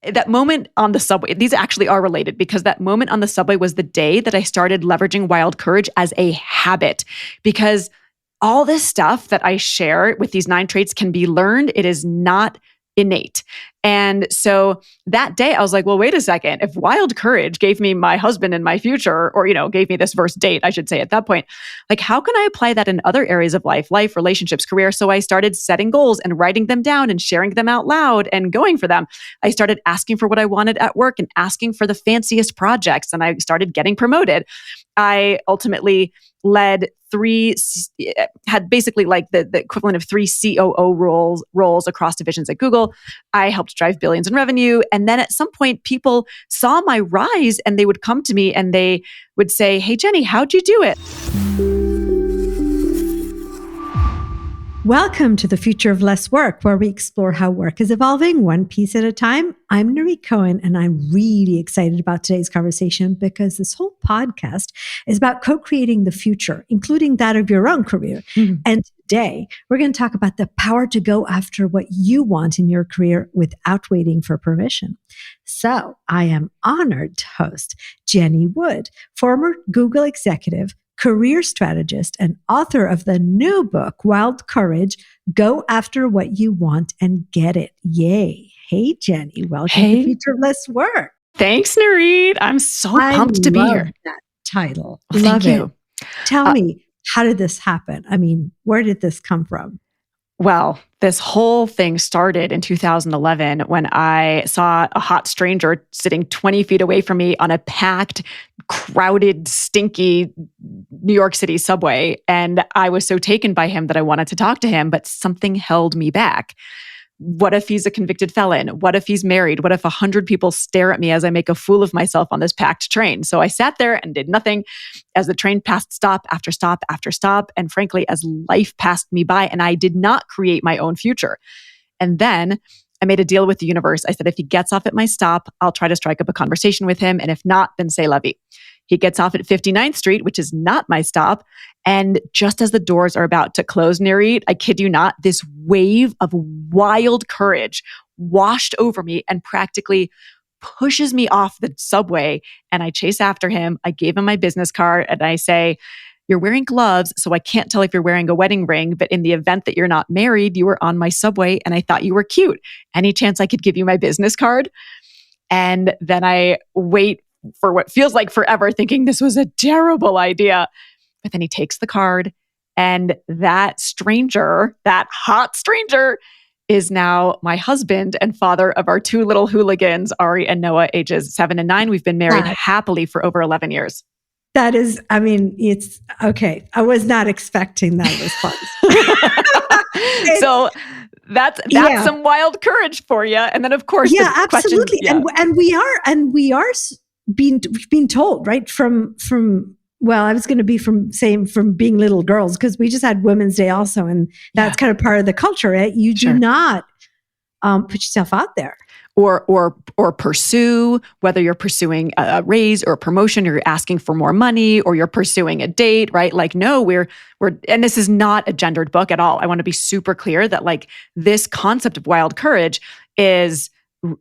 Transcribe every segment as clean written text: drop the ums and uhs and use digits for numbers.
that moment on the subway, these actually are related because that moment on the subway was the day that I started leveraging wild courage as a habit, because all this stuff that I share with these 9 traits can be learned. It is not innate. And so that day I was like, well, wait a second. If wild courage gave me my husband and my future, or, gave me this first date, I should say at that point, like, how can I apply that in other areas of life, relationships, career? So I started setting goals and writing them down and sharing them out loud and going for them. I started asking for what I wanted at work and asking for the fanciest projects. And I started getting promoted. I ultimately had basically like the equivalent of 3 COO roles across divisions at Google. I helped drive billions in revenue. And then at some point, people saw my rise and they would come to me and they would say, hey, Jenny, how'd you do it? Welcome to the Future of Less Work, where we explore how work is evolving one piece at a time. I'm Nirit Cohen, and I'm really excited about today's conversation because this whole podcast is about co-creating the future, including that of your own career. Mm-hmm. And today, we're going to talk about the power to go after what you want in your career without waiting for permission. So I am honored to host Jenny Wood, former Google executive, career strategist, and author of the new book, Wild Courage, Go After What You Want and Get It. Yay. Hey, Jenny. Welcome to the Future of Less Work. Thanks, Nirit. I'm so pumped to be here. That title. Well, thank you. Tell me, how did this happen? I mean, where did this come from? Well, this whole thing started in 2011 when I saw a hot stranger sitting 20 feet away from me on a packed, crowded, stinky New York City subway. And I was so taken by him that I wanted to talk to him, but something held me back. What if he's a convicted felon? What if he's married? What if 100 people stare at me as I make a fool of myself on this packed train? So I sat there and did nothing as the train passed stop after stop after stop. And frankly, as life passed me by, and I did not create my own future. And then I made a deal with the universe. I said, if he gets off at my stop, I'll try to strike up a conversation with him. And if not, then say la vie. He gets off at 59th Street, which is not my stop. And just as the doors are about to close, Nirit, I kid you not, this wave of wild courage washed over me and practically pushes me off the subway. And I chase after him. I gave him my business card and I say, you're wearing gloves, so I can't tell if you're wearing a wedding ring, but in the event that you're not married, you were on my subway and I thought you were cute. Any chance I could give you my business card? And then I wait for what feels like forever, thinking this was a terrible idea. But then he takes the card, and that stranger, that hot stranger, is now my husband and father of our 2 little hooligans, Ari and Noah, ages 7 and 9. We've been married happily for over 11 years. That is, I mean, it's okay. I was not expecting that response. So that's some wild courage for you. And then, of course, absolutely. Question, and we are being told, right, from I was going to be from being little girls, because we just had Women's Day also, and that's kind of part of the culture, right? You do not put yourself out there. Or pursue, whether you're pursuing a raise or a promotion, or you're asking for more money, or you're pursuing a date, right? Like, no, we're, and this is not a gendered book at all. I want to be super clear that like this concept of wild courage is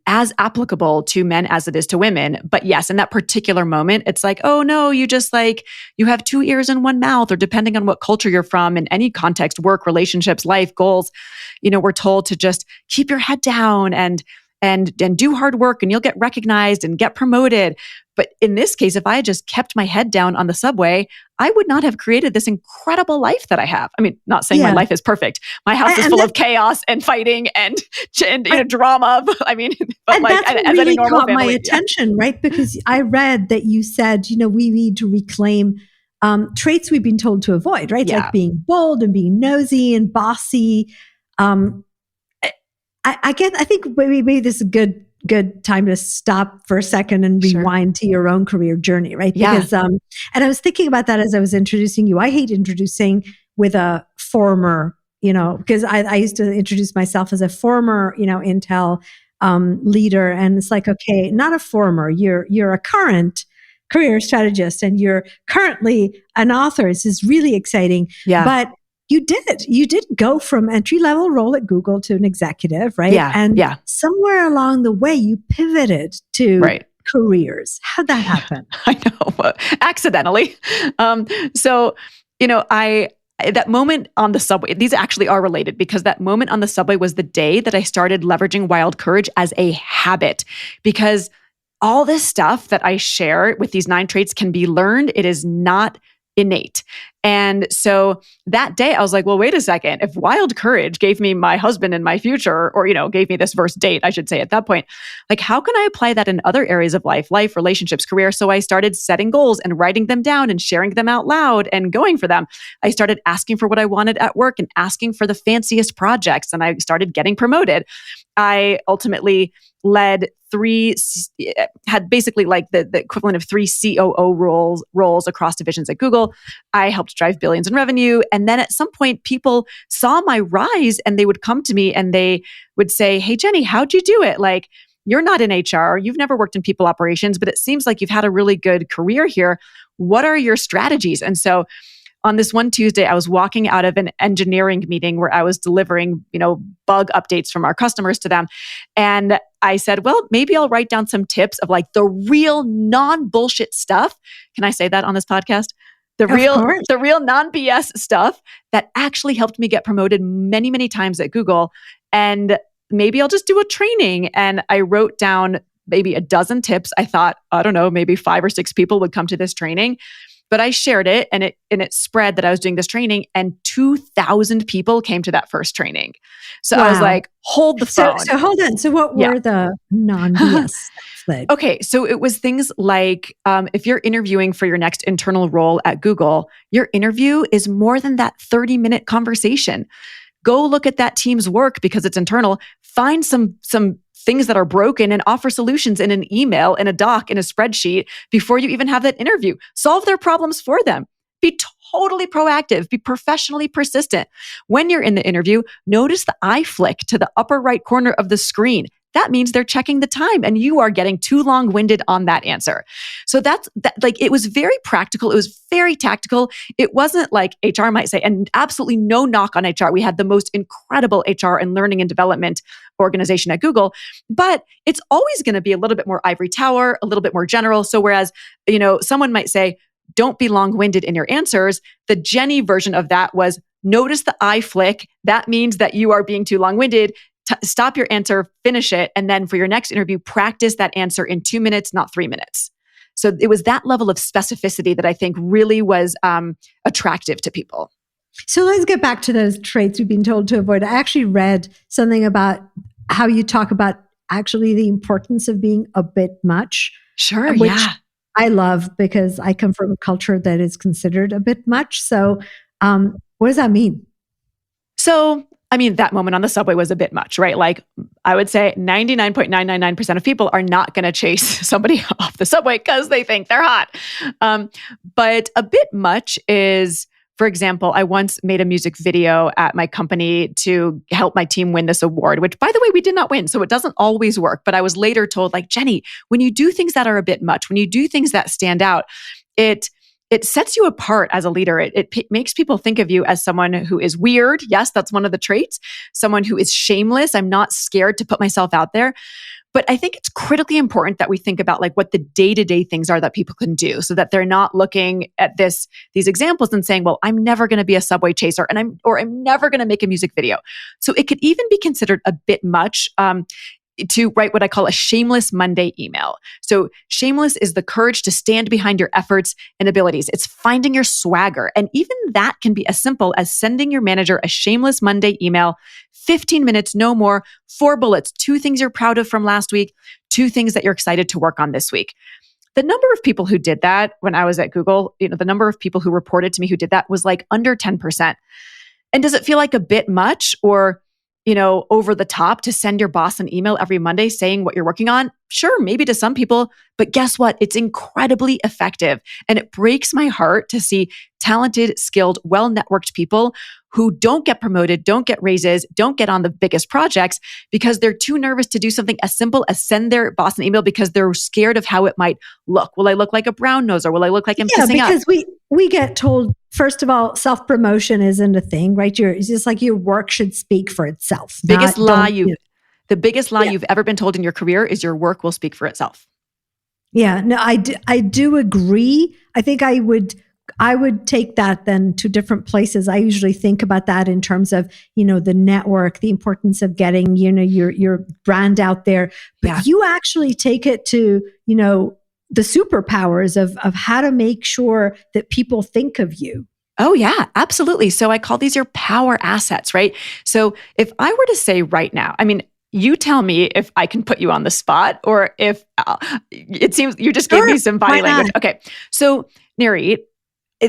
as applicable to men as it is to women. But yes, in that particular moment, it's like, oh no, you just like, you have 2 ears and 1 mouth, or depending on what culture you're from, in any context, work, relationships, life, goals, we're told to just keep your head down and do hard work and you'll get recognized and get promoted. But in this case, if I had just kept my head down on the subway, I would not have created this incredible life that I have. I mean, not saying my life is perfect. My house is full of chaos and fighting and drama. I mean, but and like, that's as really any normal caught family, my attention, right? Because I read that you said, we need to reclaim traits we've been told to avoid, right? Yeah. Like being bold and being nosy and bossy. I think maybe this is a good time to stop for a second and rewind to your own career journey, right? Because, and I was thinking about that as I was introducing you. I hate introducing with a former, because I used to introduce myself as a former, Intel leader. And it's like, okay, not a former, you're a current career strategist and you're currently an author. This is really exciting. Yeah. But You did go from entry level role at Google to an executive, right? Yeah. And Yeah. somewhere along the way, you pivoted to Right. careers. How'd that happen? I know, accidentally. So, that moment on the subway, these actually are related because that moment on the subway was the day that I started leveraging wild courage as a habit, because all this stuff that I share with these 9 traits can be learned. It is not innate. And so that day I was like, well, wait a second. If wild courage gave me my husband in my future, or, gave me this first date, I should say at that point, like, how can I apply that in other areas of life, relationships, career? So I started setting goals and writing them down and sharing them out loud and going for them. I started asking for what I wanted at work and asking for the fanciest projects. And I started getting promoted. I ultimately had basically like the equivalent of 3 COO roles across divisions at Google. I helped drive billions in revenue. And then at some point, people saw my rise and they would come to me and they would say, hey, Jenny, how'd you do it? Like, you're not in HR, you've never worked in people operations, but it seems like you've had a really good career here. What are your strategies? And so on this one Tuesday, I was walking out of an engineering meeting where I was delivering, bug updates from our customers to them. And I said, well, maybe I'll write down some tips of like the real non-bullshit stuff. Can I say that on this podcast? The real non-BS stuff that actually helped me get promoted many, many times at Google. And maybe I'll just do a training. And I wrote down maybe a dozen tips. I thought, I don't know, maybe 5 or 6 people would come to this training. But I shared it and it spread that I was doing this training, and 2,000 people came to that first training. So wow. I was like, hold the phone. So hold on. So what were the non-BS stuff like? Okay. So it was things like, if you're interviewing for your next internal role at Google, your interview is more than that 30-minute conversation. Go look at that team's work because it's internal. Find some things that are broken and offer solutions in an email, in a doc, in a spreadsheet before you even have that interview. Solve their problems for them. Be totally proactive. Be professionally persistent. When you're in the interview, notice the eye flick to the upper right corner of the screen. That means they're checking the time and you are getting too long-winded on that answer. So that's like, it was very practical. It was very tactical. It wasn't like HR might say, and absolutely no knock on HR. We had the most incredible HR and learning and development organization at Google, but it's always going to be a little bit more ivory tower, a little bit more general. So whereas, someone might say, don't be long-winded in your answers, the Jenny version of that was notice the eye flick. That means that you are being too long-winded. Stop your answer, finish it, and then for your next interview, practice that answer in 2 minutes, not 3 minutes. So it was that level of specificity that I think really was attractive to people. So let's get back to those traits we've been told to avoid. I actually read something about how you talk about actually the importance of being a bit much. Sure, which yeah. I love because I come from a culture that is considered a bit much. So what does that mean? So that moment on the subway was a bit much, right? Like, I would say 99.999% of people are not going to chase somebody off the subway because they think they're hot. But a bit much is, for example, I once made a music video at my company to help my team win this award, which, by the way, we did not win. So it doesn't always work. But I was later told, like, Jenny, when you do things that are a bit much, when you do things that stand out, it sets you apart as a leader. It makes people think of you as someone who is weird. Yes, that's one of the traits. Someone who is shameless. I'm not scared to put myself out there. But I think it's critically important that we think about like what the day-to-day things are that people can do so that they're not looking at these examples and saying, well, I'm never going to be a subway chaser and I'm never going to make a music video. So it could even be considered a bit much to write what I call a shameless Monday email. So shameless is the courage to stand behind your efforts and abilities. It's finding your swagger. And even that can be as simple as sending your manager a shameless Monday email, 15 minutes, no more, 4 bullets, 2 things you're proud of from last week, 2 things that you're excited to work on this week. The number of people who did that when I was at Google, the number of people who reported to me who did that was like under 10%. And does it feel like a bit much or over the top to send your boss an email every Monday saying what you're working on? Sure, maybe to some people, but guess what? It's incredibly effective. And it breaks my heart to see talented, skilled, well-networked people who don't get promoted, don't get raises, don't get on the biggest projects because they're too nervous to do something as simple as send their boss an email because they're scared of how it might look. Will I look like a brown noser? Will I look like I'm pissing up? Because we get told, first of all, self-promotion isn't a thing, right? It's just like your work should speak for itself. The biggest lie you've ever been told in your career is your work will speak for itself. Yeah, no, I do agree. I think I would take that then to different places. I usually think about that in terms of, the network, the importance of getting, your brand out there. But you actually take it to, the superpowers of how to make sure that people think of you. Oh, yeah, absolutely. So I call these your power assets, right? So if I were to say right now, you tell me if I can put you on the spot or if it seems you just gave me some body language. Okay. So Nirit,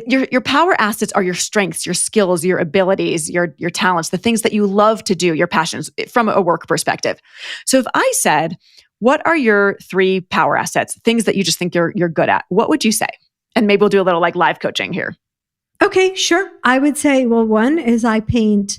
your power assets are your strengths, your skills, your abilities, your talents, the things that you love to do, your passions from a work perspective. So if I said, what are your 3 power assets, things that you just think you're good at, what would you say? And maybe we'll do a little like live coaching here. Okay, sure. I would say, well, one is I paint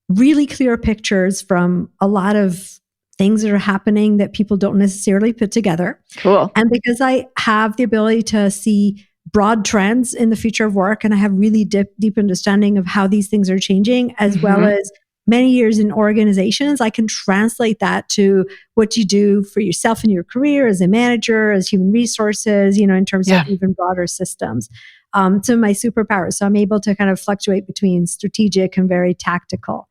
really clear pictures from a lot of things that are happening that people don't necessarily put together. Cool. And because I have the ability to see broad trends in the future of work, and I have really deep understanding of how these things are changing, as well as many years in organizations, I can translate that to what you do for yourself in your career as a manager, as human resources, in terms of even broader systems. To my superpowers. So I'm able to kind of fluctuate between strategic and very tactical.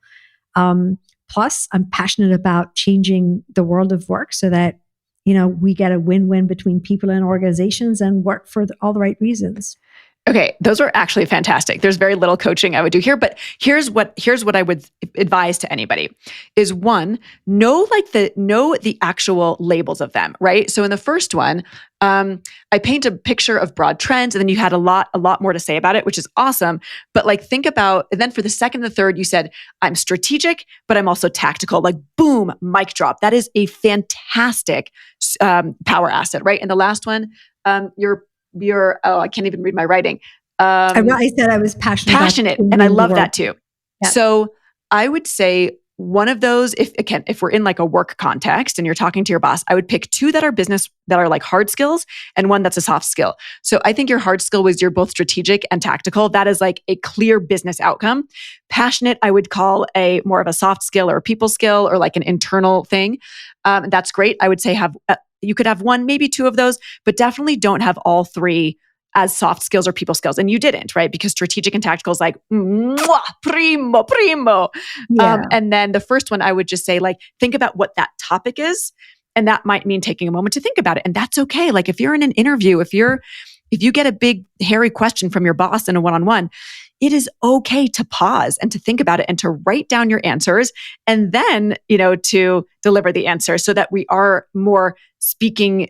Plus, I'm passionate about changing the world of work so that, we get a win-win between people and organizations and work for all the right reasons. Okay, those are actually fantastic. There's very little coaching I would do here, but here's what I would advise to anybody is one, know the actual labels of them, right? So in the first one, I paint a picture of broad trends, and then you had a lot more to say about it, which is awesome. But think about, and then for the second and the third, you said, I'm strategic, but I'm also tactical. Like boom, mic drop. That is a fantastic power asset, right? And the last one, I can't even read my writing. I said I was passionate, and I love that too. Yeah. So I would say one of those, if we're in like a work context and you're talking to your boss, I would pick 2 that are business, that are like hard skills, and 1 that's a soft skill. So I think your hard skill was you're both strategic and tactical. That is like a clear business outcome. Passionate, I would call a more of a soft skill or a people skill or like an internal thing. That's great. I would say you could have 1, maybe 2 of those, but definitely don't have all 3 as soft skills or people skills. And you didn't, right? Because strategic and tactical is like, primo. Yeah. And then the first one, I would just say think about what that topic is. And that might mean taking a moment to think about it. And that's okay. Like if you're in an interview, if you get a big hairy question from your boss in a one-on-one, it is okay to pause and to think about it and to write down your answers and then, to deliver the answer so that we are more thinking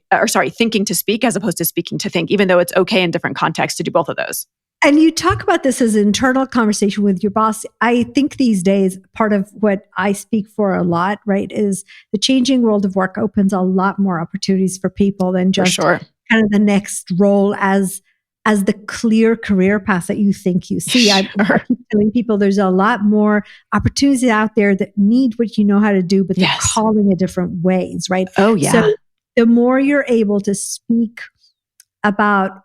to speak as opposed to speaking to think, even though it's okay in different contexts to do both of those. And you talk about this as internal conversation with your boss. I think these days, part of what I speak for a lot, right, is the changing world of work opens a lot more opportunities for people than just kind of the next role as the clear career path that you think you see. I keep telling people there's a lot more opportunities out there that need what you know how to do, but they're calling it different ways, right? Oh, yeah. So the more you're able to speak about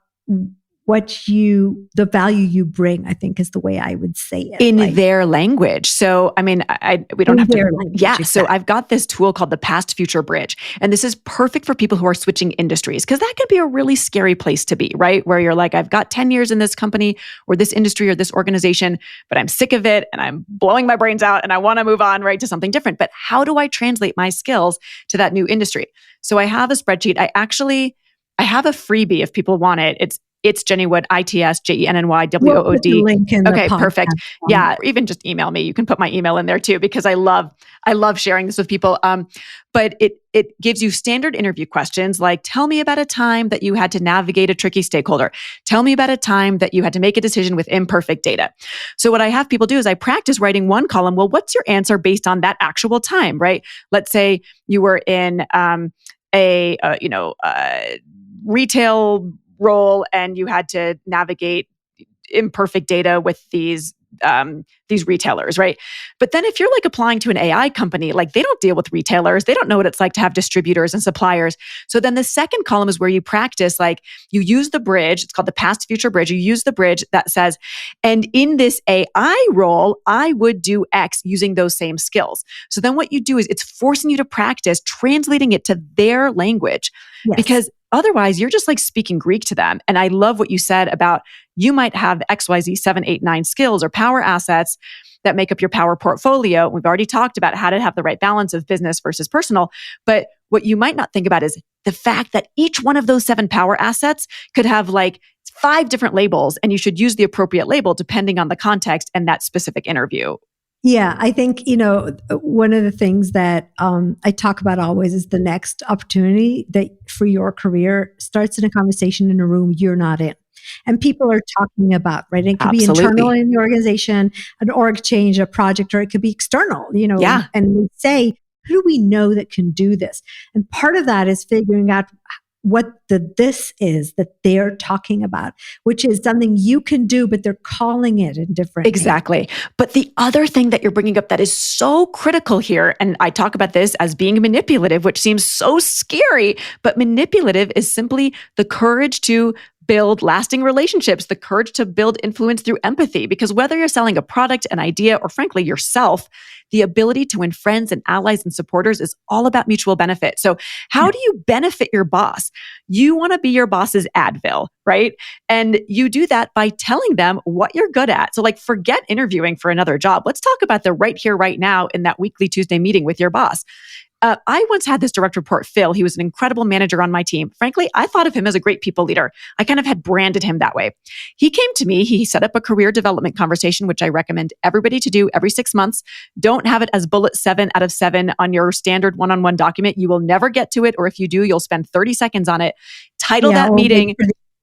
the value you bring, I think is the way I would say it. In their language. So, we don't have to. Language, yeah. Exactly. So I've got this tool called the Past Future Bridge. And this is perfect for people who are switching industries because that could be a really scary place to be, right? Where you're like, I've got 10 years in this company or this industry or this organization, but I'm sick of it and I'm blowing my brains out and I want to move on, right, to something different. But how do I translate my skills to that new industry? So I have a spreadsheet. I have a freebie if people want it. It's Jenny Wood, ITSJENNYWOOD. We'll put the link in okay, the perfect. Yeah, or even just email me. You can put my email in there too because I love sharing this with people. But it gives you standard interview questions like, tell me about a time that you had to navigate a tricky stakeholder. Tell me about a time that you had to make a decision with imperfect data. So what I have people do is I practice writing one column. Well, what's your answer based on that actual time, right? Let's say you were in a retail role and you had to navigate imperfect data with these retailers, right? But then if you're like applying to an AI company, like they don't deal with retailers. They don't know what it's like to have distributors and suppliers. So then the second column is where you practice, like you use the bridge. It's called the past future bridge. You use the bridge that says, and in this AI role, I would do X using those same skills. So then what you do is it's forcing you to practice translating it to their language because otherwise you're just like speaking Greek to them. And I love what you said about you might have XYZ 7, 8, 9 skills or power assets that make up your power portfolio. We've already talked about how to have the right balance of business versus personal. But what you might not think about is the fact that each one of those 7 power assets could have like 5 different labels, and you should use the appropriate label depending on the context and that specific interview. Yeah, I think, one of the things that I talk about always is the next opportunity that for your career starts in a conversation in a room you're not in. And people are talking about, right? It could be internal in the organization, an org change, a project, or it could be external, and we say, who do we know that can do this? And part of that is figuring out what this is that they're talking about, which is something you can do, but they're calling it in different Exactly. names. But the other thing that you're bringing up that is so critical here, and I talk about this as being manipulative, which seems so scary, but manipulative is simply the courage to build lasting relationships, the courage to build influence through empathy. Because whether you're selling a product, an idea, or frankly yourself, the ability to win friends and allies and supporters is all about mutual benefit. So how do you benefit your boss? You want to be your boss's Advil, right? And you do that by telling them what you're good at. So like forget interviewing for another job. Let's talk about the right here, right now in that weekly Tuesday meeting with your boss. I once had this direct report, Phil. He was an incredible manager on my team. Frankly, I thought of him as a great people leader. I kind of had branded him that way. He came to me. He set up a career development conversation, which I recommend everybody to do every 6 months. Don't have it as bullet 7 out of 7 on your standard one-on-one document. You will never get to it. Or if you do, you'll spend 30 seconds on it. Title that meeting.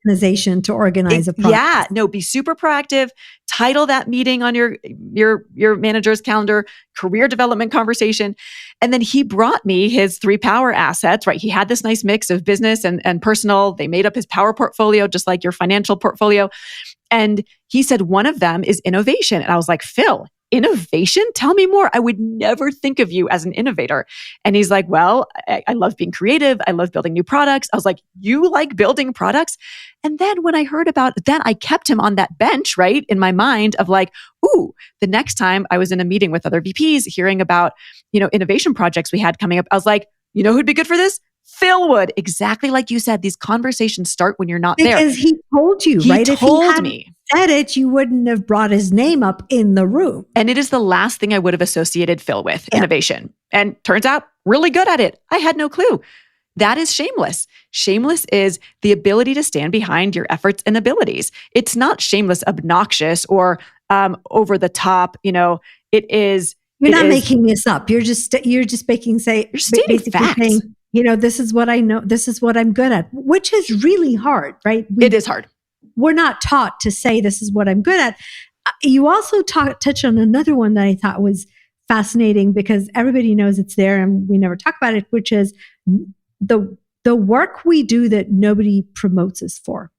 Organization to organize a process. Be super proactive. Title that meeting on your manager's calendar, career development conversation. And then he brought me his 3 power assets, right? He had this nice mix of business and personal. They made up his power portfolio, just like your financial portfolio. And he said, one of them is innovation. And I was like, Phil, innovation? Tell me more. I would never think of you as an innovator. And he's like, well, I love being creative. I love building new products. I was like, you like building products? And then when I heard about that, I kept him on that bench, right? In my mind of like, ooh, the next time I was in a meeting with other VPs hearing about, innovation projects we had coming up, I was like, you know who'd be good for this? Phil would. Exactly like you said, these conversations start when you're not there. Because he told you, right? He told me. Said it, you wouldn't have brought his name up in the room. And it is the last thing I would have associated Phil with, innovation. And turns out really good at it. I had no clue. That is shameless. Shameless is the ability to stand behind your efforts and abilities. It's not shameless, obnoxious, or over the top. It is. You're not making this up. You're just you're stating facts. Saying, this is what I know. This is what I'm good at, which is really hard, right? It is hard. We're not taught to say this is what I'm good at. You also touch on another one that I thought was fascinating because everybody knows it's there and we never talk about it, which is the work we do that nobody promotes us for.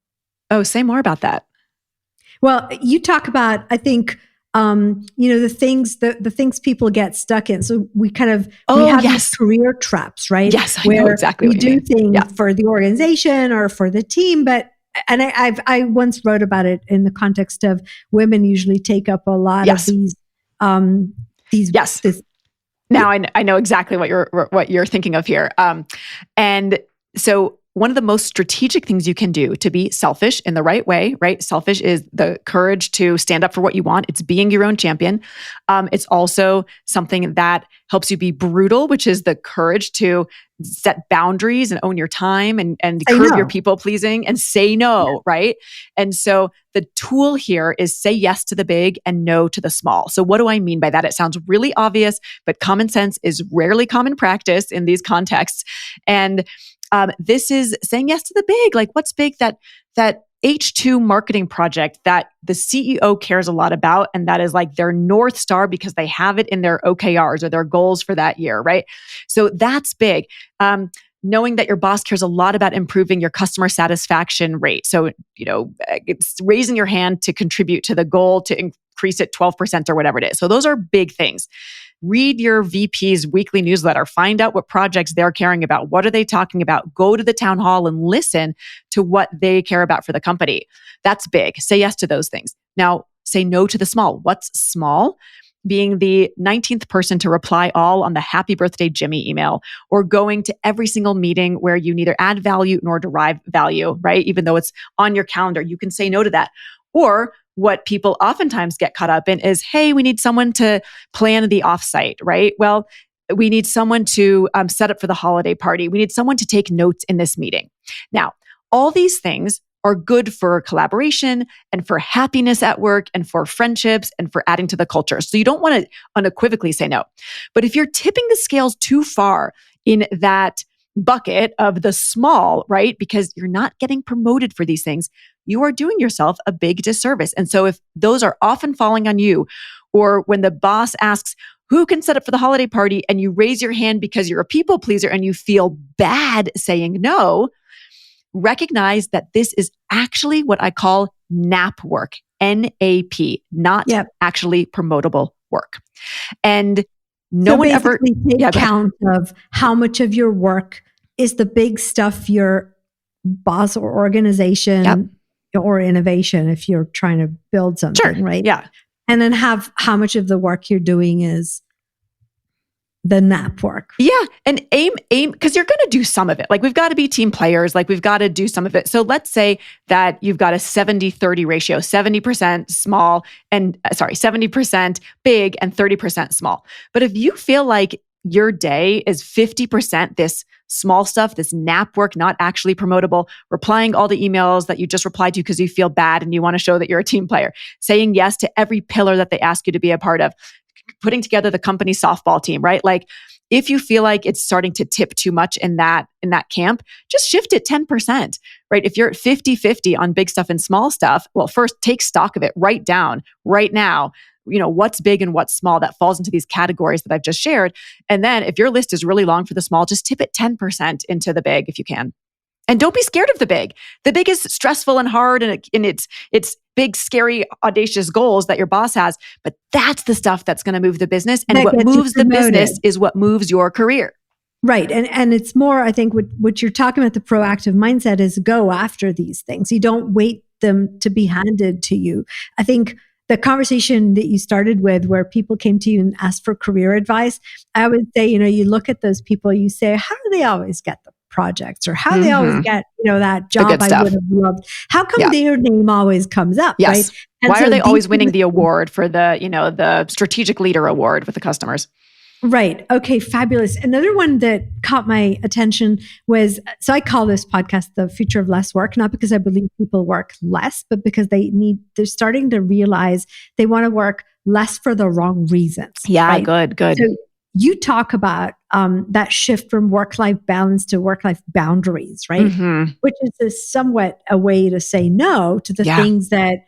Oh, say more about that. Well, you talk about, I think, the things people get stuck in. So we kind of, we have these career traps, right? Yes, I know exactly what you mean. We do things for the organization or for the team, and I once wrote about it in the context of women usually take up a lot of these. Yes. Now I know exactly what you're thinking of here. And so one of the most strategic things you can do to be selfish in the right way, right? Selfish is the courage to stand up for what you want. It's being your own champion. It's also something that helps you be brutal, which is the courage to set boundaries and own your time and curb your people pleasing and say no, right? And so the tool here is say yes to the big and no to the small. So what do I mean by that? It sounds really obvious, but common sense is rarely common practice in these contexts. And this is saying yes to the big. Like what's big? That H2 marketing project that the CEO cares a lot about. And that is like their North Star because they have it in their OKRs or their goals for that year, right? So that's big. knowing that your boss cares a lot about improving your customer satisfaction rate. So, it's raising your hand to contribute to the goal to increase it 12% or whatever it is. So those are big things. Read your VP's weekly newsletter. Find out what projects they're caring about. What are they talking about? Go to the town hall and listen to what they care about for the company. That's big. Say yes to those things. Now, say no to the small. What's small? Being the 19th person to reply all on the happy birthday Jimmy email, or going to every single meeting where you neither add value nor derive value, right? Even though it's on your calendar, you can say no to that. Or what people oftentimes get caught up in is, hey, we need someone to plan the offsite, right? Well, we need someone to set up for the holiday party. We need someone to take notes in this meeting. Now, all these things are good for collaboration and for happiness at work and for friendships and for adding to the culture. So you don't want to unequivocally say no. But if you're tipping the scales too far in that bucket of the small, right? Because you're not getting promoted for these things, you are doing yourself a big disservice. And so if those are often falling on you, or when the boss asks, who can set up for the holiday party? And you raise your hand because you're a people pleaser and you feel bad saying no, recognize that this is actually what I call NAP work, N-A-P, not actually promotable work. And no one ever take account of how much of your work is the big stuff your boss or organization or innovation, if you're trying to build something, right? Yeah. And then have how much of the work you're doing is the NAP work. Yeah. And aim, because you're going to do some of it. Like, we've got to be team players. Like, we've got to do some of it. So let's say that you've got a 70-30 ratio, 70% small and 70% big and 30% small. But if you feel like your day is 50% this small stuff, this NAP work, not actually promotable, replying all the emails that you just replied to because you feel bad and you want to show that you're a team player, saying yes to every pillar that they ask you to be a part of, putting together the company softball team, right? Like, if you feel like it's starting to tip too much in that camp, just shift it 10%, right? If you're at 50-50 on big stuff and small stuff, well, first take stock of it, write down right now, what's big and what's small that falls into these categories that I've just shared. And then if your list is really long for the small, just tip it 10% into the big if you can. And don't be scared of the big. The big is stressful and hard, and it's big, scary, audacious goals that your boss has. But that's the stuff that's going to move the business. And what moves the business is what moves your career. Right. And it's more, I think, what you're talking about, the proactive mindset, is go after these things. You don't wait them to be handed to you. I think the conversation that you started with, where people came to you and asked for career advice, I would say, you look at those people, you say, how do they always get the projects, or how do they always get, that job I would have loved? How come their name always comes up? Yes. Right? And why are they always winning the award for the strategic leader award with the customers? Right. Okay. Fabulous. Another one that caught my attention was, so I call this podcast The Future of Less Work, not because I believe people work less, but because they're starting to realize they want to work less for the wrong reasons. Yeah. Right? Good. So you talk about that shift from work-life balance to work-life boundaries, right? Mm-hmm. Which is somewhat a way to say no to the things that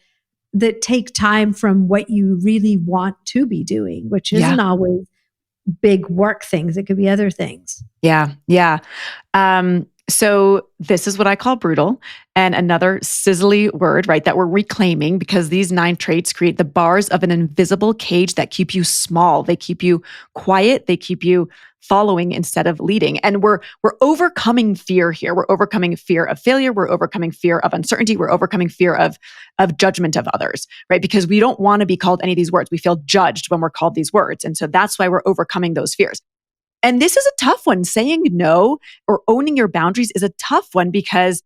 take time from what you really want to be doing, which isn't always big work things. It could be other things. Yeah. So this is what I call brutal, and another sizzly word, right, that we're reclaiming, because these 9 traits create the bars of an invisible cage that keep you small. They keep you quiet. They keep you following instead of leading. And we're overcoming fear here. We're overcoming fear of failure. We're overcoming fear of uncertainty. We're overcoming fear of judgment of others, right? Because we don't want to be called any of these words. We feel judged when we're called these words. And so that's why we're overcoming those fears. And this is a tough one. Saying no or owning your boundaries is a tough one, because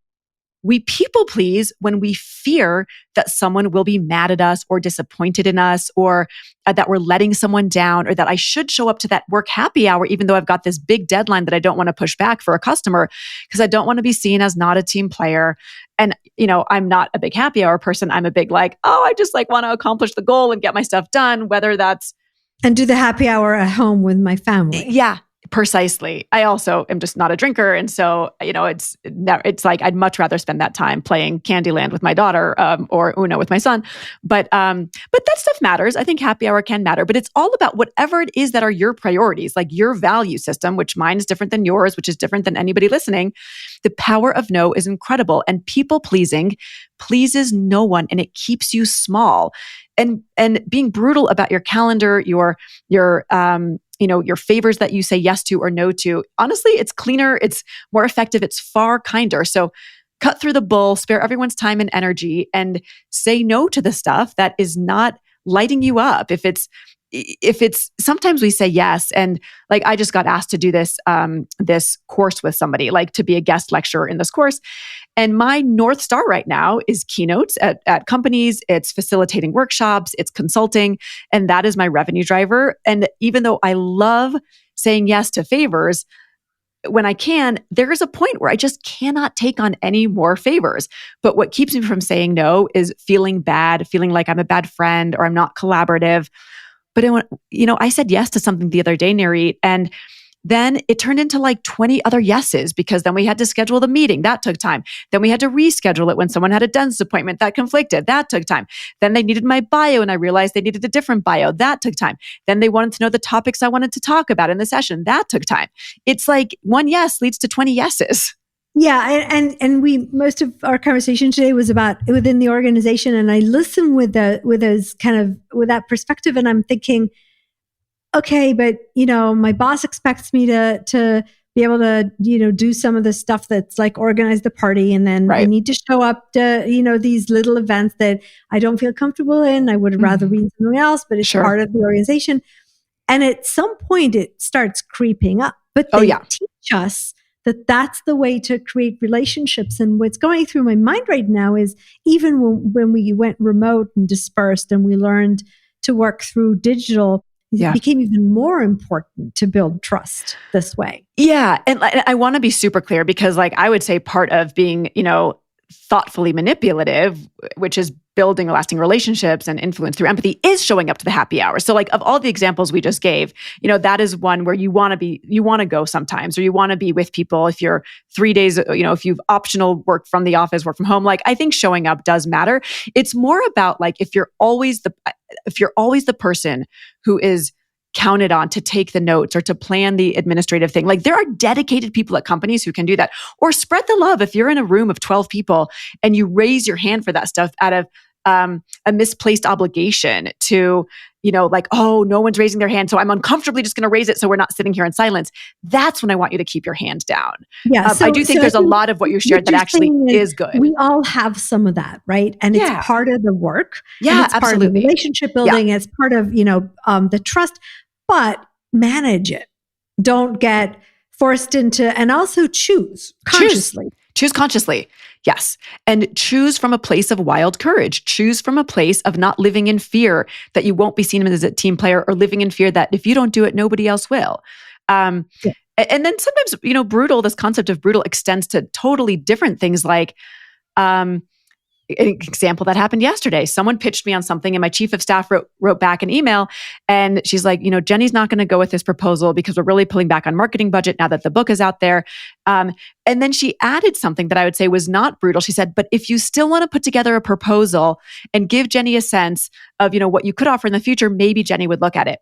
we people please when we fear that someone will be mad at us or disappointed in us, or that we're letting someone down, or that I should show up to that work happy hour, even though I've got this big deadline that I don't want to push back for a customer, because I don't want to be seen as not a team player. And, I'm not a big happy hour person. I'm a big I just want to accomplish the goal and get my stuff done, whether that's and do the happy hour at home with my family. Yeah. Precisely. I also am just not a drinker. And so, it's like, I'd much rather spend that time playing Candyland with my daughter, or Uno with my son. But that stuff matters. I think happy hour can matter, but it's all about whatever it is that are your priorities, like your value system, which mine is different than yours, which is different than anybody listening. The power of no is incredible, and people pleasing pleases no one, and it keeps you small. And being brutal about your calendar, your favors that you say yes to or no to. Honestly, it's cleaner, it's more effective, it's far kinder. So cut through the bull, spare everyone's time and energy, and say no to the stuff that is not lighting you up. If it's sometimes we say yes, and like I just got asked to do this course with somebody, like to be a guest lecturer in this course. And my North Star right now is keynotes at companies, it's facilitating workshops, it's consulting, and that is my revenue driver. And even though I love saying yes to favors, when I can, there is a point where I just cannot take on any more favors. But what keeps me from saying no is feeling bad, feeling like I'm a bad friend or I'm not collaborative. But I said yes to something the other day, Nirit, and then it turned into like 20 other yeses, because then we had to schedule the meeting. That took time. Then we had to reschedule it when someone had a dentist appointment that conflicted. That took time. Then they needed my bio and I realized they needed a different bio. That took time. Then they wanted to know the topics I wanted to talk about in the session. That took time. It's like one yes leads to 20 yeses. Yeah, and we most of our conversation today was about within the organization, and I listen with that perspective, and I'm thinking, okay, but my boss expects me to be able to do some of the stuff that's like organize the party, and then I need to show up to these little events that I don't feel comfortable in. I would rather be in something else, but it's part of the organization. And at some point, it starts creeping up. But they teach us that that's the way to create relationships. And what's going through my mind right now is even when we went remote and dispersed and we learned to work through digital, it became even more important to build trust this way. Yeah. And I want to be super clear, because like I would say part of being, thoughtfully manipulative, which is building lasting relationships and influence through empathy, is showing up to the happy hour. So like of all the examples we just gave, that is one where you want to go sometimes, or you want to be with people. If you're 3 days, if you've optional work from the office, work from home, like I think showing up does matter. It's more about like, if you're always the person who is counted on to take the notes or to plan the administrative thing. Like there are dedicated people at companies who can do that. Or spread the love. If you're in a room of 12 people and you raise your hand for that stuff out of a misplaced obligation to, like, oh, no one's raising their hand, so I'm uncomfortably just going to raise it so we're not sitting here in silence. That's when I want you to keep your hand down. Yeah, I do think there's a lot of what you shared that actually is good. We all have some of that, right? And it's part of the work. Yeah, it's absolutely. Part of the relationship building. It's part of, the trust, but manage it. Don't get forced into, and also choose consciously. Choose consciously. Yes. And choose from a place of wild courage. Choose from a place of not living in fear that you won't be seen as a team player, or living in fear that if you don't do it, nobody else will. And then sometimes, brutal, this concept of brutal extends to totally different things, like, an example that happened yesterday. Someone pitched me on something and my chief of staff wrote back an email, and she's like, Jenny's not going to go with this proposal because we're really pulling back on marketing budget now that the book is out there. And then she added something that I would say was not brutal. She said, but if you still want to put together a proposal and give Jenny a sense of, what you could offer in the future, maybe Jenny would look at it.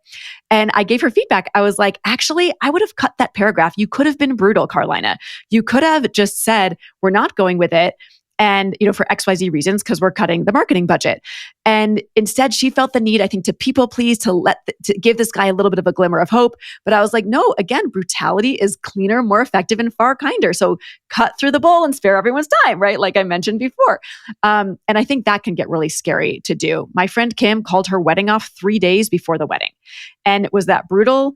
And I gave her feedback. I was like, actually, I would have cut that paragraph. You could have been brutal, Carolina. You could have just said, we're not going with it. And, for XYZ reasons, because we're cutting the marketing budget. And instead, she felt the need, I think, to people please, to give this guy a little bit of a glimmer of hope. But I was like, no, again, brutality is cleaner, more effective, and far kinder. So cut through the bull and spare everyone's time, right? Like I mentioned before. And I think that can get really scary to do. My friend Kim called her wedding off 3 days before the wedding. And was that brutal?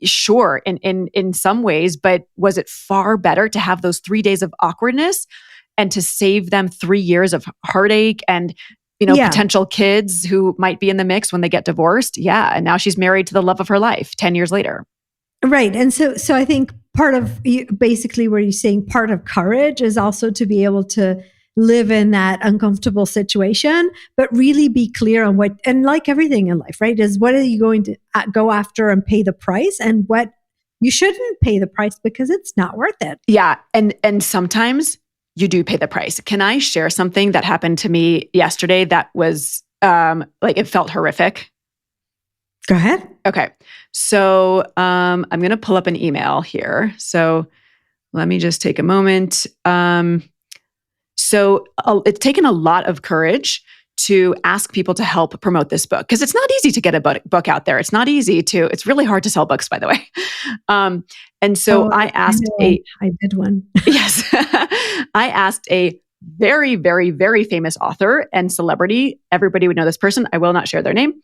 Sure, in some ways, but was it far better to have those 3 days of awkwardness and to save them 3 years of heartache and, potential kids who might be in the mix when they get divorced? Yeah. And now she's married to the love of her life 10 years later. Right. And so I think part of basically where you're saying part of courage is also to be able to live in that uncomfortable situation, but really be clear on and like everything in life, right? Is what are you going to go after and pay the price, and what you shouldn't pay the price because it's not worth it. Yeah. And sometimes you do pay the price. Can I share something that happened to me yesterday that was like, it felt horrific? Go ahead. Okay. So I'm going to pull up an email here. So let me just take a moment. So it's taken a lot of courage to ask people to help promote this book, because it's not easy to get a book out there. It's not easy it's really hard to sell books, by the way. And so I asked I did one. Yes. I asked a very, very, very famous author and celebrity. Everybody would know this person. I will not share their name.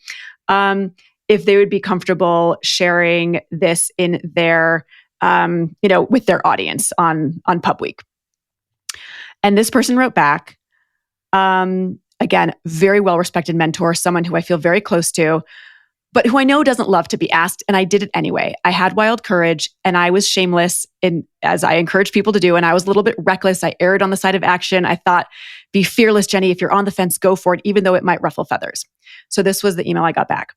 If they would be comfortable sharing this in their, with their audience on Pub Week. And this person wrote back, again, very well-respected mentor, someone who I feel very close to, but who I know doesn't love to be asked. And I did it anyway. I had wild courage and I was shameless as I encourage people to do. And I was a little bit reckless. I erred on the side of action. I thought, be fearless, Jenny. If you're on the fence, go for it, even though it might ruffle feathers. So this was the email I got back.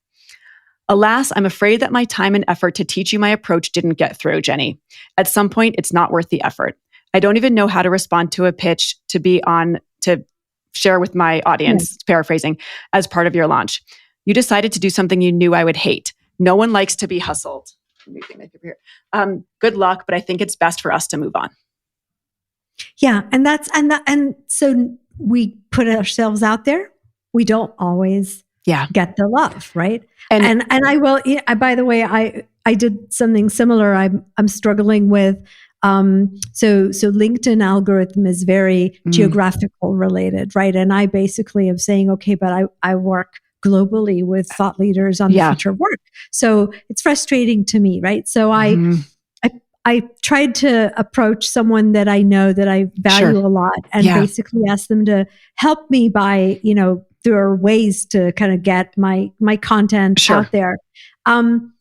Alas, I'm afraid that my time and effort to teach you my approach didn't get through, Jenny. At some point, it's not worth the effort. I don't even know how to respond to a pitch to share with my audience, paraphrasing, as part of your launch. You decided to do something you knew I would hate. No one likes to be hustled. Good luck, but I think it's best for us to move on. Yeah, and so we put ourselves out there. We don't always get the love, right? And I will. By the way, I did something similar. I'm struggling with. So LinkedIn algorithm is very geographical related, right? And I basically am saying, okay, but I work globally with thought leaders on the future of work. So it's frustrating to me, right? So I tried to approach someone that I know that I value a lot and basically ask them to help me by, there are ways to kind of get my content out there. And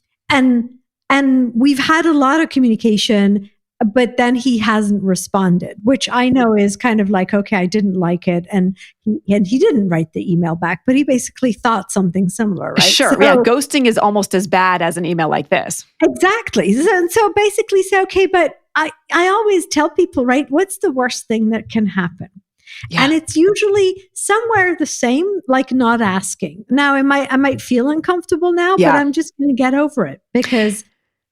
we've had a lot of communication, but then he hasn't responded, which I know is kind of like, okay, I didn't like it. And he didn't write the email back, but he basically thought something similar, right? Sure. So, ghosting is almost as bad as an email like this. Exactly. So basically say, okay, but I always tell people, right, what's the worst thing that can happen? Yeah. And it's usually somewhere the same, like not asking. Now I might feel uncomfortable now, but I'm just going to get over it because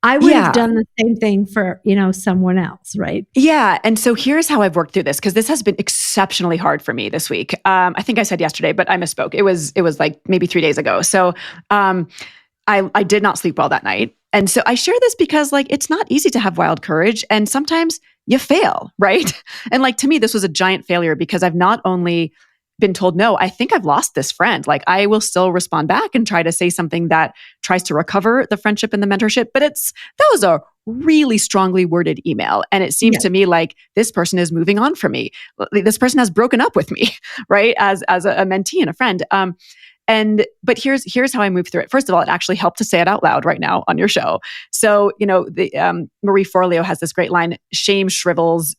I would have done the same thing for, someone else, right? Yeah. And so here's how I've worked through this, because this has been exceptionally hard for me this week. I think I said yesterday, but I misspoke. It was like maybe 3 days ago. So I did not sleep well that night. And so I share this because it's not easy to have wild courage. And sometimes you fail, right? And to me, this was a giant failure because I've not only been told, no, I think I've lost this friend. I will still respond back and try to say something that tries to recover the friendship and the mentorship. But that was a really strongly worded email. And it seems to me like this person is moving on from me. This person has broken up with me, right? As a mentee and a friend. But here's how I move through it. First of all, it actually helped to say it out loud right now on your show. So, Marie Forleo has this great line, shame shrivels,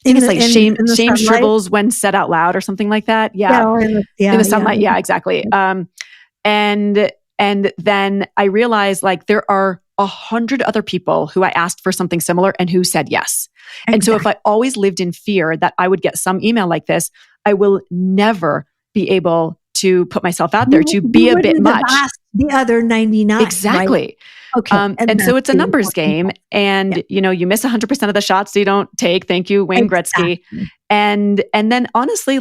I think it's shame shrivels when said out loud or something like that. Yeah. In the sunlight. Yeah, exactly. And then I realized there are 100 other people who I asked for something similar and who said yes. Exactly. And so if I always lived in fear that I would get some email like this, I will never be able to put myself out there to be a bit much. The other 99. Exactly. Right? Okay. And so it's a numbers game, and you miss 100% of the shots you don't take. Thank you, Wayne Gretzky. And then honestly,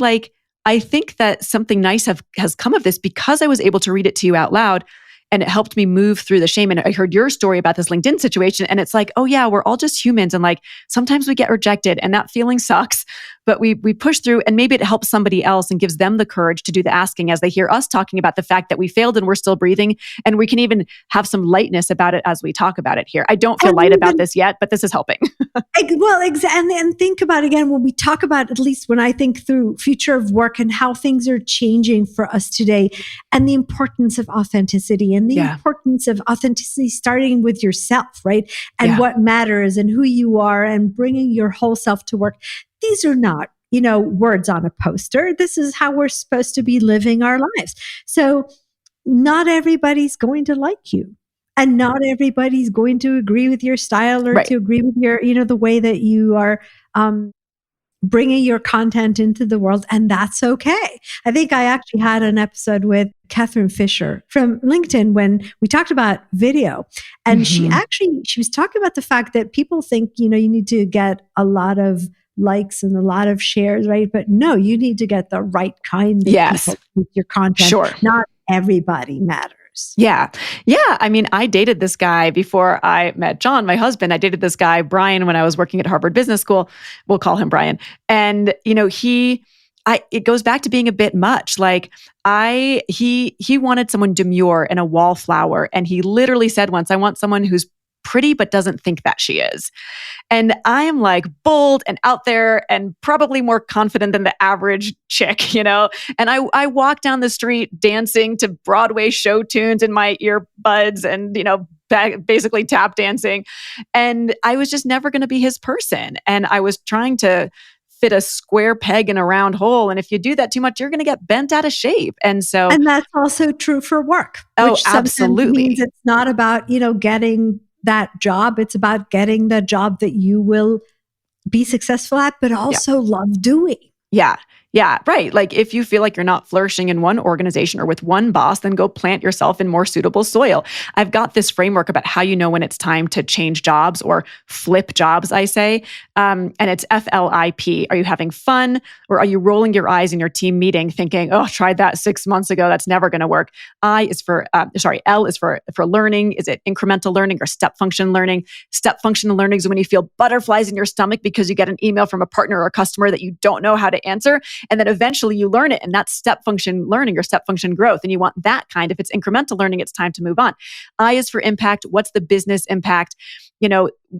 I think that something nice has come of this because I was able to read it to you out loud. And it helped me move through the shame. And I heard your story about this LinkedIn situation. And it's oh yeah, we're all just humans. And sometimes we get rejected and that feeling sucks, but we push through, and maybe it helps somebody else and gives them the courage to do the asking as they hear us talking about the fact that we failed and we're still breathing. And we can even have some lightness about it as we talk about it here. I don't feel light about this yet, but this is helping. And think about, again, when we talk about, at least when I think through future of work and how things are changing for us today, and the importance of authenticity and the importance of authenticity starting with yourself, right? And what matters and who you are and bringing your whole self to work. These are not, words on a poster. This is how we're supposed to be living our lives. So not everybody's going to like you. And not everybody's going to agree with your style or Right. to agree with your, the way that you are bringing your content into the world. And that's okay. I think I actually had an episode with Catherine Fisher from LinkedIn when we talked about video. And she was talking about the fact that people think, you need to get a lot of likes and a lot of shares, right? But no, you need to get the right kind of people with your content. Sure. Not everybody matters. Yeah. Yeah. I mean, I dated this guy before I met John, my husband. I dated this guy, Brian, when I was working at Harvard Business School. We'll call him Brian. And, it goes back to being a bit much. Like he wanted someone demure and a wallflower. And he literally said once, I want someone who's pretty, but doesn't think that she is. And I am like bold and out there and probably more confident than the average chick, And I walk down the street dancing to Broadway show tunes in my earbuds and, basically tap dancing. And I was just never going to be his person. And I was trying to fit a square peg in a round hole. And if you do that too much, you're going to get bent out of shape. And that's also true for work. Which absolutely means it's not about, getting that job. It's about getting the job that you will be successful at, but also love doing. Yeah. Yeah, right. Like if you feel like you're not flourishing in one organization or with one boss, then go plant yourself in more suitable soil. I've got this framework about how you know when it's time to change jobs or flip jobs, I say. And it's FLIP. Are you having fun or are you rolling your eyes in your team meeting thinking, oh, tried that 6 months ago. That's never going to work. L is for learning. Is it incremental learning or step function learning? Step function learning is when you feel butterflies in your stomach because you get an email from a partner or a customer that you don't know how to answer. And then eventually you learn it. And that's step function learning or step function growth. And you want that kind. If it's incremental learning, it's time to move on. I is for impact. What's the business impact?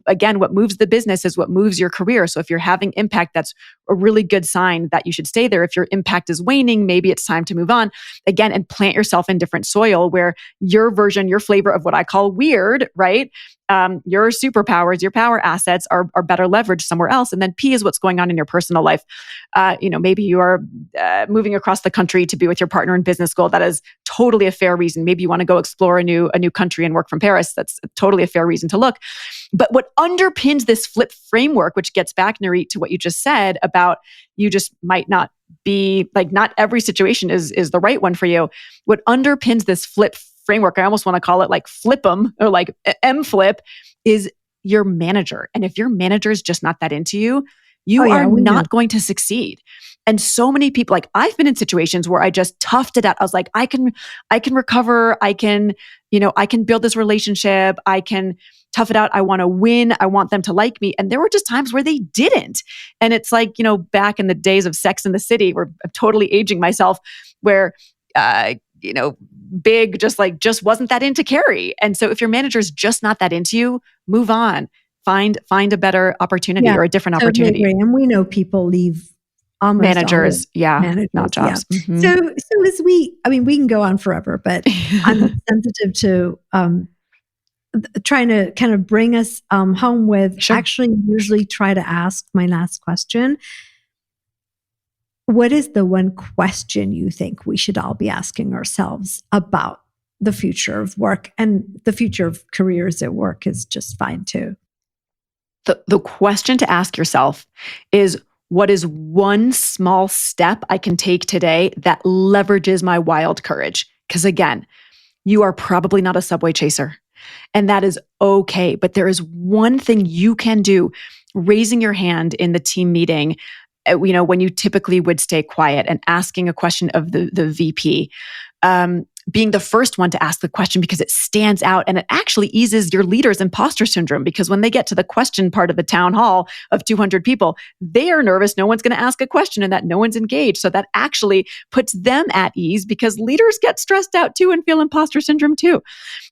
Again, what moves the business is what moves your career. So if you're having impact, that's a really good sign that you should stay there. If your impact is waning, maybe it's time to move on again and plant yourself in different soil where your version, your flavor of what I call weird, right? Your superpowers, your power assets are better leveraged somewhere else. And then P is what's going on in your personal life. Maybe you are moving across the country to be with your partner in business school. That is totally a fair reason. Maybe you want to go explore a new country and work from Paris. That's totally a fair reason to look. But what underpins this flip framework, which gets back, Nirit, to what you just said about you just might not be like, not every situation is the right one for you. What underpins this flip framework, I almost want to call it like flip 'em or like M-flip, is your manager. And if your manager is just not that into you, you are not going to succeed. And so many people, like I've been in situations where I just toughed it out. I was like, I can recover. I can build this relationship. I can tough it out. I want to win. I want them to like me. And there were just times where they didn't. And it's like, back in the days of Sex and the City, where I'm totally aging myself, where, Big just wasn't that into Carrie. And so if your manager's just not that into you, move on. Find a better opportunity or a different opportunity. Agree. And we know people leave almost managers, not jobs. Yeah. Mm-hmm. So as we can go on forever, but I'm sensitive to trying to kind of bring us home with actually usually try to ask my last question. What is the one question you think we should all be asking ourselves about the future of work? And the future of careers at work is just fine too. The question to ask yourself is, what is one small step I can take today that leverages my wild courage? Because again, you are probably not a subway chaser. And that is okay. But there is one thing you can do, raising your hand in the team meeting, when you typically would stay quiet, and asking a question of the VP, being the first one to ask the question because it stands out and it actually eases your leader's imposter syndrome, because when they get to the question part of the town hall of 200 people, they are nervous. No one's going to ask a question and that no one's engaged. So that actually puts them at ease, because leaders get stressed out too and feel imposter syndrome too.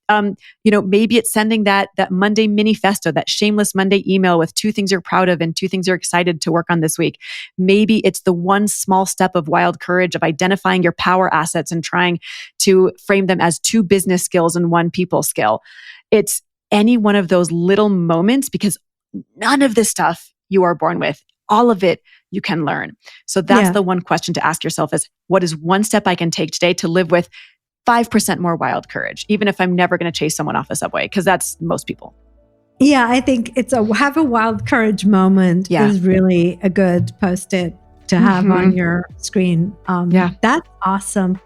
Maybe it's sending that Monday manifesto, that shameless Monday email with 2 things you're proud of and 2 things you're excited to work on this week. Maybe it's the one small step of wild courage of identifying your power assets and trying to frame them as 2 business skills and 1 people skill. It's any one of those little moments, because none of this stuff you are born with. All of it you can learn. So that's the one question to ask yourself is, what is one step I can take today to live with 5% more wild courage, even if I'm never going to chase someone off the subway, because that's most people. Yeah, I think it's have a wild courage moment is really a good post-it to have on your screen. That's awesome.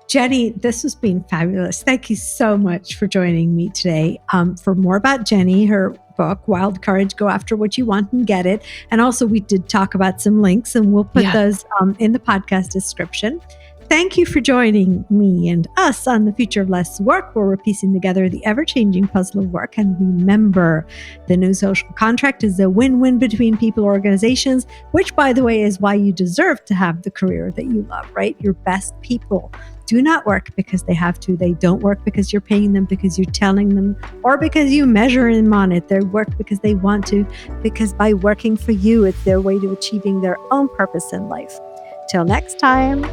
Jenny, this has been fabulous. Thank you so much for joining me today. For more about Jenny, her book, Wild Courage, Go After What You Want and Get It. And also we did talk about some links and we'll put those in the podcast description. Thank you for joining me and us on The Future of Less Work, where we're piecing together the ever-changing puzzle of work. And remember, the new social contract is a win-win between people or organizations, which, by the way, is why you deserve to have the career that you love, right? Your best people do not work because they have to. They don't work because you're paying them, because you're telling them, or because you measure them on it. They work because they want to, because by working for you, it's their way to achieving their own purpose in life. Till next time.